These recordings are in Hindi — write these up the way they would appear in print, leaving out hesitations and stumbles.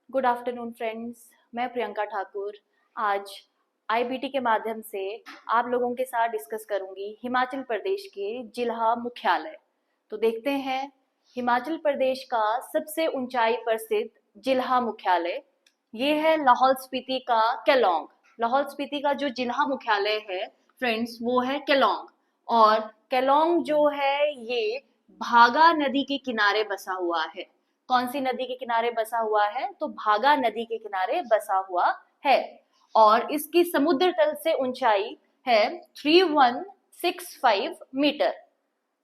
गुड आफ्टरनून फ्रेंड्स, मैं प्रियंका ठाकुर आज आईबीटी के माध्यम से आप लोगों के साथ डिस्कस करूंगी हिमाचल प्रदेश के जिला मुख्यालय। तो देखते हैं हिमाचल प्रदेश का सबसे ऊंचाई पर स्थित जिला मुख्यालय ये है लाहौल स्पीति का केलोंग। लाहौल स्पीति का जो जिला मुख्यालय है फ्रेंड्स वो है केलोंग, और केलोंग जो है ये भागा नदी के किनारे बसा हुआ है। कौन सी नदी के किनारे बसा हुआ है? तो भागा नदी के किनारे बसा हुआ है, और इसकी समुद्र तल से ऊंचाई है 3165 मीटर।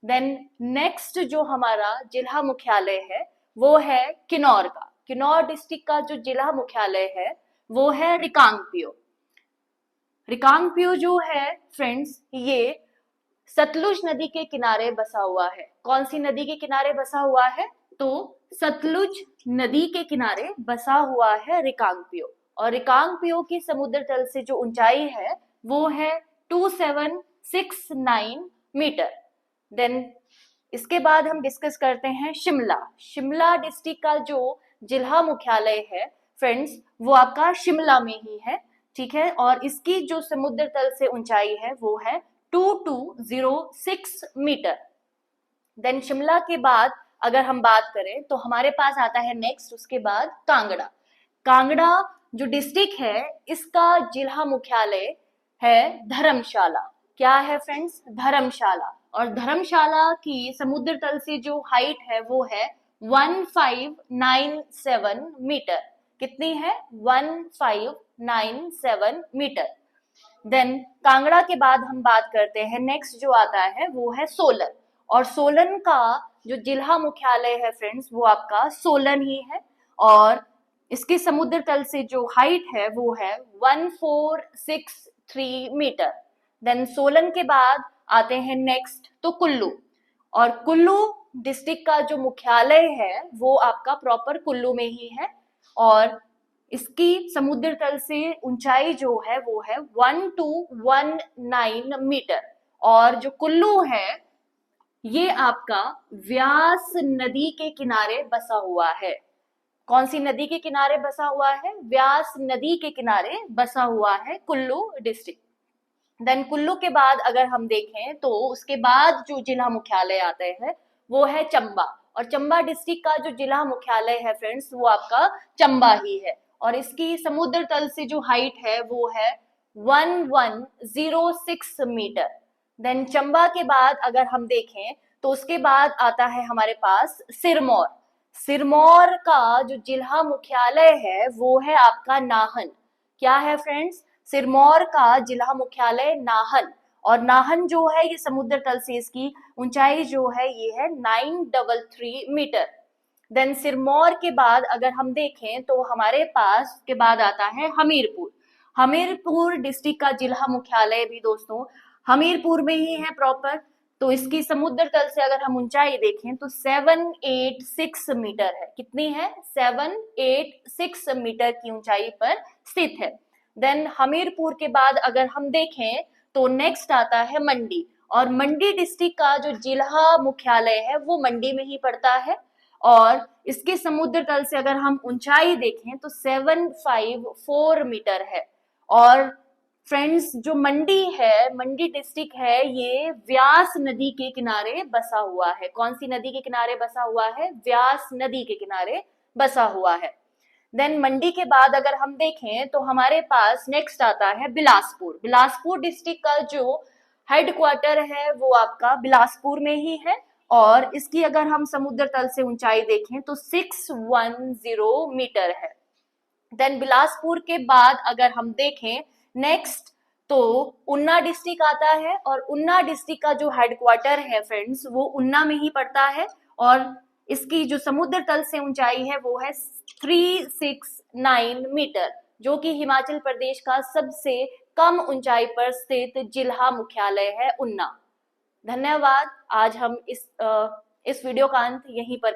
देन नेक्स्ट जो हमारा जिला मुख्यालय है वो है किन्नौर का। किन्नौर डिस्ट्रिक्ट का जो जिला मुख्यालय है वो है रिकांगपिओ। रिकांगपिओ जो है फ्रेंड्स ये सतलुज नदी के किनारे बसा हुआ है। कौन सी नदी के किनारे बसा हुआ है? तो सतलुज नदी के किनारे बसा हुआ है रिकांगपिओ, और रिकांगपिओ की समुद्र तल से जो ऊंचाई है वो है 2769 मीटर। देन इसके बाद हम डिस्कस करते हैं शिमला। शिमला डिस्ट्रिक्ट का जो जिला मुख्यालय है फ्रेंड्स वो आपका शिमला में ही है, ठीक है, और इसकी जो समुद्र तल से ऊंचाई है वो है 2206 मीटर। देन शिमला के बाद अगर हम बात करें तो हमारे पास आता है नेक्स्ट उसके बाद कांगड़ा। कांगड़ा जो डिस्ट्रिक्ट है इसका जिला मुख्यालय है धर्मशाला। क्या है फ्रेंड्स? धर्मशाला। और धर्मशाला की समुद्र तल से जो हाइट है वो है 1597 मीटर। कितनी है? 1597 मीटर। देन कांगड़ा के बाद हम बात करते हैं नेक्स्ट जो आता है वो है सोलन, और सोलन का जो जिला मुख्यालय है फ्रेंड्स वो आपका सोलन ही है, और इसके समुद्र तल से जो हाइट है वो है 1463 मीटर। देन सोलन के बाद आते हैं नेक्स्ट तो कुल्लू, और कुल्लू डिस्ट्रिक्ट का जो मुख्यालय है वो आपका प्रॉपर कुल्लू में ही है, और इसकी समुद्र तल से ऊंचाई जो है वो है 1219 मीटर। और जो कुल्लू है ये आपका व्यास नदी के किनारे बसा हुआ है। कौन सी नदी के किनारे बसा हुआ है? व्यास नदी के किनारे बसा हुआ है कुल्लू डिस्ट्रिक्ट। देन कुल्लू के बाद अगर हम देखें तो उसके बाद जो जिला मुख्यालय आते हैं वो है चंबा, और चंबा डिस्ट्रिक्ट का जो जिला मुख्यालय है फ्रेंड्स वो आपका चंबा ही है, और इसकी समुद्र तल से जो हाइट है वो है 1106 मीटर। देन चंबा के बाद अगर हम देखें तो उसके बाद आता है हमारे पास सिरमौर। सिरमौर का जो जिला मुख्यालय है वो है आपका नाहन। क्या है फ्रेंड्स? सिरमौर का जिला मुख्यालय नाहन, और नाहन जो है ये समुद्र तल से इसकी ऊंचाई जो है ये है 933 मीटर। देन सिरमौर के बाद अगर हम देखें तो हमारे पास के बाद आता है हमीरपुर। हमीरपुर डिस्ट्रिक्ट का जिला मुख्यालय भी दोस्तों हमीरपुर में ही है प्रॉपर, तो इसकी समुद्र तल से अगर हम ऊंचाई देखें तो 786 मीटर है। कितनी है? 786 मीटर की ऊंचाई पर स्थित है। देन हमीरपुर के बाद अगर हम देखें तो नेक्स्ट आता है मंडी, और मंडी डिस्ट्रिक्ट का जो जिला मुख्यालय है वो मंडी में ही पड़ता है, और इसके समुद्र तल से अगर हम ऊंचाई देखें तो 754 मीटर है। और फ्रेंड्स जो मंडी है, मंडी डिस्ट्रिक्ट है, ये व्यास नदी के किनारे बसा हुआ है। कौन सी नदी के किनारे बसा हुआ है? व्यास नदी के किनारे बसा हुआ है। देन मंडी के बाद अगर हम देखें तो हमारे पास नेक्स्ट आता है बिलासपुर। बिलासपुर डिस्ट्रिक्ट का जो हेडक्वार्टर है वो आपका बिलासपुर में ही है, और इसकी अगर हम समुद्र तल से ऊंचाई देखें तो 610 मीटर है। देन बिलासपुर के बाद अगर हम देखें नेक्स्ट तो उन्ना डिस्ट्रिक्ट आता है, और उन्ना डिस्ट्रिक्ट का जो हेडक्वार्टर है फ्रेंड्स वो उन्ना में ही पड़ता है, और इसकी जो समुद्र तल से ऊंचाई है वो है 369 मीटर, जो कि हिमाचल प्रदेश का सबसे कम ऊंचाई पर स्थित जिला मुख्यालय है उन्ना। धन्यवाद। आज हम इस वीडियो का अंत यहीं पर